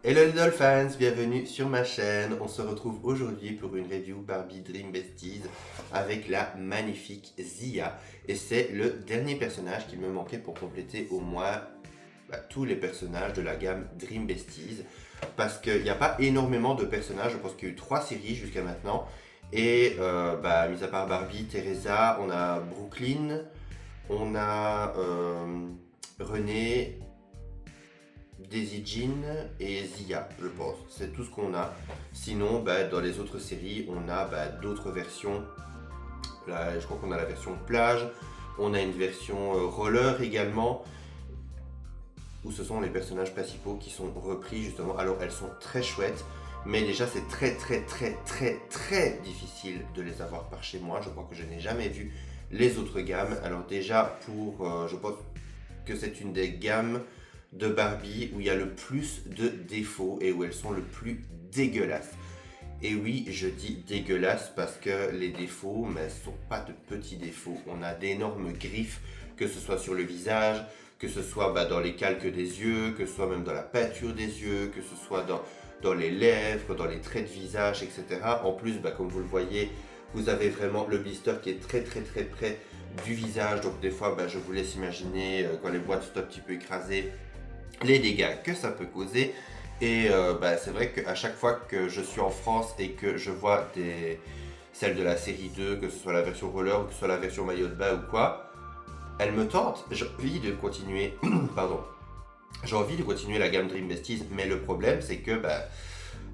Hello les Dolphins, bienvenue sur ma chaîne. On se retrouve aujourd'hui pour une review Barbie Dream Besties avec la magnifique Zia. Et c'est le dernier personnage qu'il me manquait pour compléter au moins tous les personnages de la gamme Dream Besties. Parce qu'il n'y a pas énormément de personnages, je pense qu'il y a eu 3 séries jusqu'à maintenant. Et mis à part Barbie, Teresa, on a Brooklyn, on a René, Daisy Jean et Zia, je pense. C'est tout ce qu'on a. Sinon, dans les autres séries, on a d'autres versions. Là, je crois qu'on a la version plage. On a une version roller également. Où ce sont les personnages principaux qui sont repris justement. Alors, elles sont très chouettes. Mais déjà, c'est très difficile de les avoir par chez moi. Je crois que je n'ai jamais vu les autres gammes. Alors déjà, je pense que c'est une des gammes de Barbie où il y a le plus de défauts et où elles sont le plus dégueulasses. Et oui, je dis dégueulasses parce que les défauts, mais ce ne sont pas de petits défauts. On a d'énormes griffes, que ce soit sur le visage, que ce soit dans les calques des yeux, que ce soit même dans la peinture des yeux, que ce soit dans les lèvres, dans les traits de visage, etc. En plus, comme vous le voyez, vous avez vraiment le blister qui est très près du visage. Donc des fois, je vous laisse imaginer quand les boîtes sont un petit peu écrasées, les dégâts que ça peut causer. Et c'est vrai qu'à chaque fois que je suis en France et que je vois celles de la série 2, que ce soit la version roller ou que ce soit la version maillot de bain ou quoi, elles me tentent. J'ai envie de continuer, pardon, j'ai envie de continuer la gamme Dream Besties, mais le problème c'est que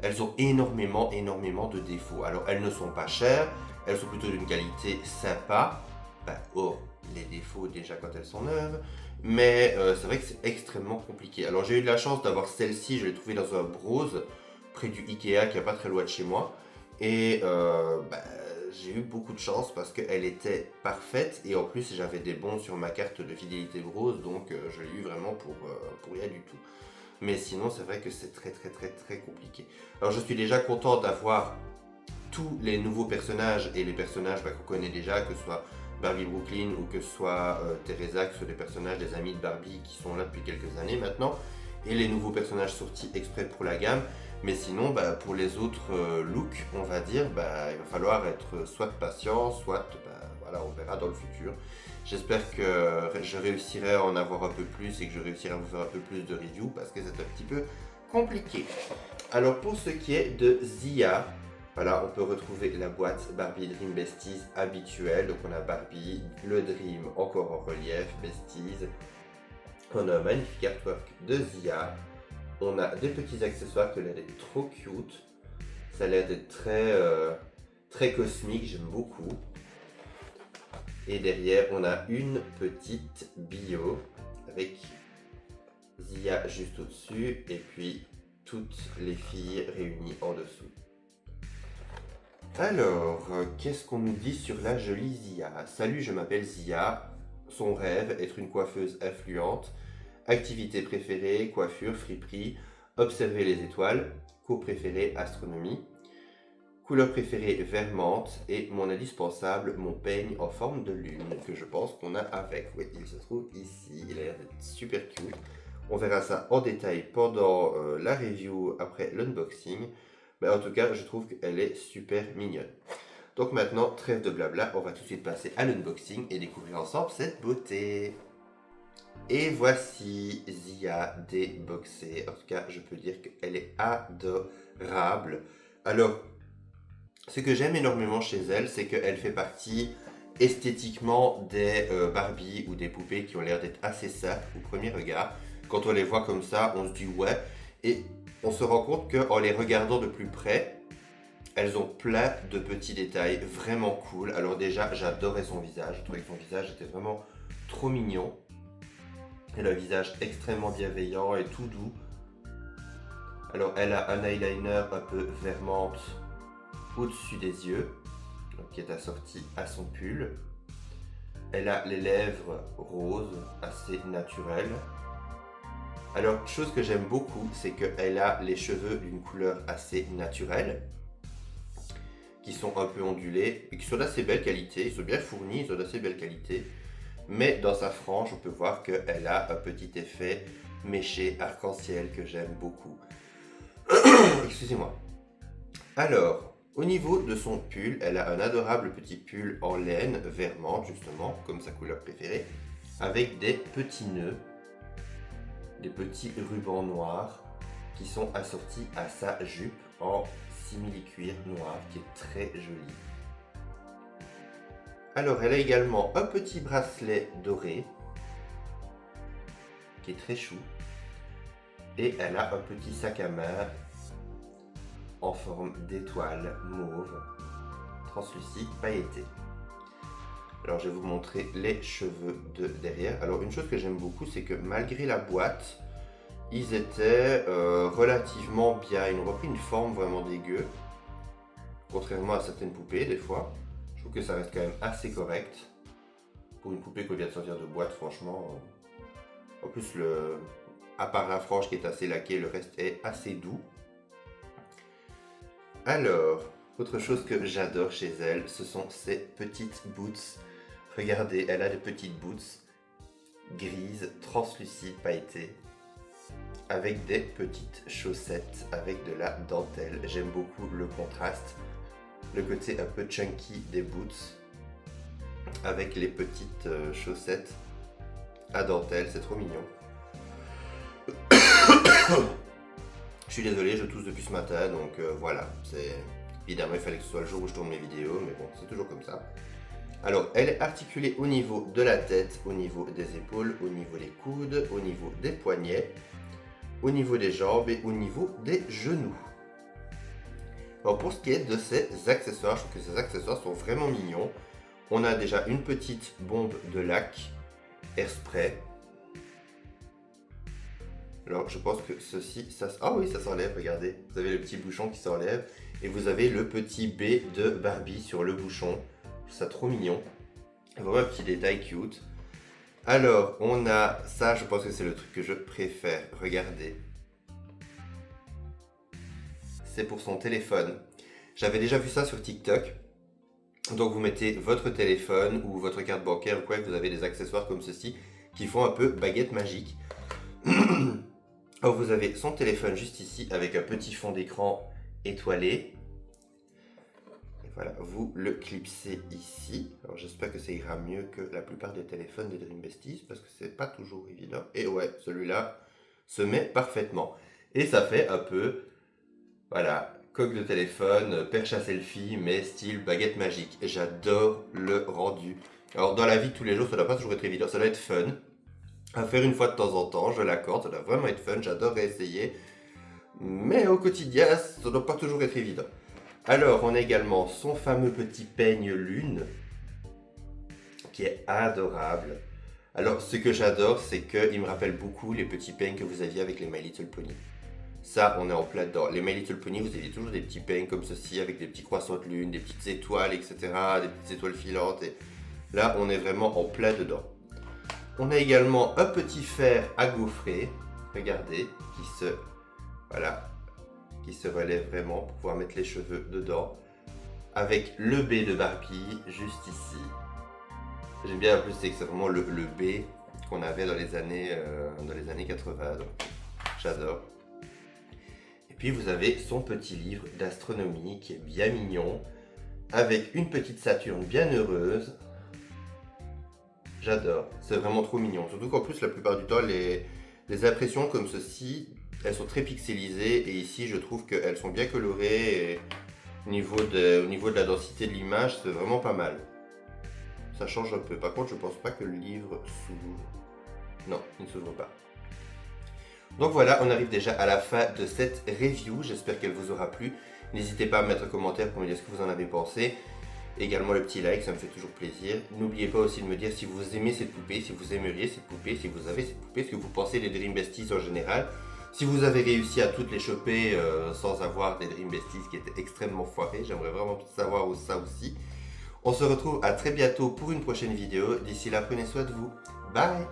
elles ont énormément de défauts. Alors elles ne sont pas chères, elles sont plutôt d'une qualité sympa. Les défauts déjà quand elles sont neuves, mais c'est vrai que c'est extrêmement compliqué. Alors j'ai eu de la chance d'avoir celle-ci, je l'ai trouvée dans un Brose près du Ikea qui n'est pas très loin de chez moi. Et j'ai eu beaucoup de chance parce qu'elle était parfaite et en plus j'avais des bons sur ma carte de fidélité Brose, donc je l'ai eu vraiment pour rien du tout. Mais sinon c'est vrai que c'est très compliqué. Alors je suis déjà content d'avoir tous les nouveaux personnages et les personnages qu'on connaît déjà, que ce soit Barbie Brooklyn ou que ce soit Teresa, que ce soit des personnages des amis de Barbie qui sont là depuis quelques années maintenant, et les nouveaux personnages sortis exprès pour la gamme. Mais sinon, pour les autres looks, on va dire, il va falloir être soit patient, soit voilà, on verra dans le futur. J'espère que je réussirai à en avoir un peu plus et que je réussirai à vous faire un peu plus de reviews parce que c'est un petit peu compliqué. Alors pour ce qui est de Zia, voilà, on peut retrouver la boîte Barbie Dream Besties habituelle. Donc on a Barbie, le Dream encore en relief, Besties. On a un magnifique artwork de Zia. On a des petits accessoires qui ont l'air d'être trop cute. Ça a l'air d'être très cosmique, j'aime beaucoup. Et derrière, on a une petite bio avec Zia juste au-dessus et puis toutes les filles réunies en dessous. Alors, qu'est-ce qu'on nous dit sur la jolie Zia? Salut, je m'appelle Zia. Son rêve, être une coiffeuse influente. Activité préférée, coiffure, friperie. Observer les étoiles. Cours préféré, astronomie. Couleur préférée, vert menthe. Et mon indispensable, mon peigne en forme de lune, que je pense qu'on a avec. Oui, il se trouve ici. Il a l'air d'être super cute. On verra ça en détail pendant la review après l'unboxing. Mais en tout cas, je trouve qu'elle est super mignonne. Donc maintenant, trêve de blabla, on va tout de suite passer à l'unboxing et découvrir ensemble cette beauté. Et voici Zia déboxée. En tout cas, je peux dire qu'elle est adorable. Alors, ce que j'aime énormément chez elle, c'est qu'elle fait partie esthétiquement des Barbie ou des poupées qui ont l'air d'être assez simples au premier regard. Quand on les voit comme ça, on se dit ouais. Et on se rend compte qu'en les regardant de plus près, elles ont plein de petits détails vraiment cool. Alors déjà, j'adorais son visage. Je trouvais que son visage était vraiment trop mignon. Elle a un visage extrêmement bienveillant et tout doux. Alors elle a un eyeliner un peu vert menthe au-dessus des yeux, qui est assorti à son pull. Elle a les lèvres roses, assez naturelles. Alors, chose que j'aime beaucoup, c'est qu'elle a les cheveux d'une couleur assez naturelle, qui sont un peu ondulés, et qui sont d'assez belle qualité. Ils sont bien fournis, ils sont d'assez belle qualité. Mais dans sa frange, on peut voir qu'elle a un petit effet méché arc-en-ciel que j'aime beaucoup. Excusez-moi. Alors, au niveau de son pull, elle a un adorable petit pull en laine vert menthe, justement, comme sa couleur préférée, avec des petits nœuds, des petits rubans noirs qui sont assortis à sa jupe en simili-cuir noir qui est très joli. Alors, elle a également un petit bracelet doré qui est très chou et elle a un petit sac à main en forme d'étoile mauve, translucide, pailleté. Alors je vais vous montrer les cheveux de derrière. Alors une chose que j'aime beaucoup, c'est que malgré la boîte, ils étaient relativement bien. Ils n'ont pas pris une forme vraiment dégueu, contrairement à certaines poupées des fois. Je trouve que ça reste quand même assez correct. Pour une poupée qu'on vient de sortir de boîte, franchement. En plus, à part la frange qui est assez laquée, le reste est assez doux. Alors, autre chose que j'adore chez elle, ce sont ses petites boots. Regardez, elle a des petites boots grises, translucides, pailletées, avec des petites chaussettes avec de la dentelle. J'aime beaucoup le contraste, le côté un peu chunky des boots, avec les petites chaussettes à dentelle, c'est trop mignon. Je suis désolé, je tousse depuis ce matin, donc voilà. Évidemment, il fallait que ce soit le jour où je tourne mes vidéos, mais bon, c'est toujours comme ça. Alors, elle est articulée au niveau de la tête, au niveau des épaules, au niveau des coudes, au niveau des poignets, au niveau des jambes et au niveau des genoux. Alors, pour ce qui est de ces accessoires, je trouve que ces accessoires sont vraiment mignons. On a déjà une petite bombe de lac Airspray. Alors je pense que ceci, ah oui, ça s'enlève, regardez. Vous avez le petit bouchon qui s'enlève et vous avez le petit B de Barbie sur le bouchon. Je trouve ça trop mignon. Vraiment un petit détail cute. Alors on a ça, je pense que c'est le truc que je préfère. Regardez. C'est pour son téléphone. J'avais déjà vu ça sur TikTok. Donc vous mettez votre téléphone ou votre carte bancaire ou quoi, vous avez des accessoires comme ceci qui font un peu baguette magique. Alors vous avez son téléphone juste ici avec un petit fond d'écran étoilé. Et voilà, vous le clipsez ici. Alors j'espère que ça ira mieux que la plupart des téléphones des Dream Besties parce que c'est pas toujours évident. Et ouais, celui-là se met parfaitement. Et ça fait un peu, voilà, coque de téléphone, perche à selfie, mais style baguette magique. Et j'adore le rendu. Alors dans la vie de tous les jours, ça doit pas toujours être évident, ça doit être fun. À faire une fois de temps en temps, je l'accorde, ça doit vraiment être fun, j'adore essayer. Mais au quotidien, ça doit pas toujours être évident. Alors, on a également son fameux petit peigne lune, qui est adorable. Alors, ce que j'adore, c'est qu'il me rappelle beaucoup les petits peignes que vous aviez avec les My Little Pony. Ça, on est en plein dedans. Les My Little Pony, vous aviez toujours des petits peignes comme ceci, avec des petits croissants de lune, des petites étoiles, etc., des petites étoiles filantes. Et là, on est vraiment en plein dedans. On a également un petit fer à gaufrer, regardez, qui se relève vraiment pour pouvoir mettre les cheveux dedans, avec le B de Barbie juste ici. J'aime bien en plus, c'est que c'est vraiment le B qu'on avait dans les années 80, donc j'adore. Et puis vous avez son petit livre d'astronomie qui est bien mignon, avec une petite Saturne bien heureuse. J'adore, c'est vraiment trop mignon. Surtout qu'en plus, la plupart du temps, les impressions comme ceci, elles sont très pixelisées. Et ici, je trouve qu'elles sont bien colorées. Et au niveau de la densité de l'image, c'est vraiment pas mal. Ça change un peu. Par contre, je pense pas que le livre s'ouvre. Non, il ne s'ouvre pas. Donc voilà, on arrive déjà à la fin de cette review. J'espère qu'elle vous aura plu. N'hésitez pas à me mettre un commentaire pour me dire ce que vous en avez pensé. Également le petit like, ça me fait toujours plaisir. N'oubliez pas aussi de me dire si vous aimez cette poupée, si vous aimeriez cette poupée, si vous avez cette poupée, ce que vous pensez des Dream Besties en général. Si vous avez réussi à toutes les choper sans avoir des Dream Besties qui étaient extrêmement foirées, j'aimerais vraiment savoir ça aussi. On se retrouve à très bientôt pour une prochaine vidéo. D'ici là, prenez soin de vous. Bye!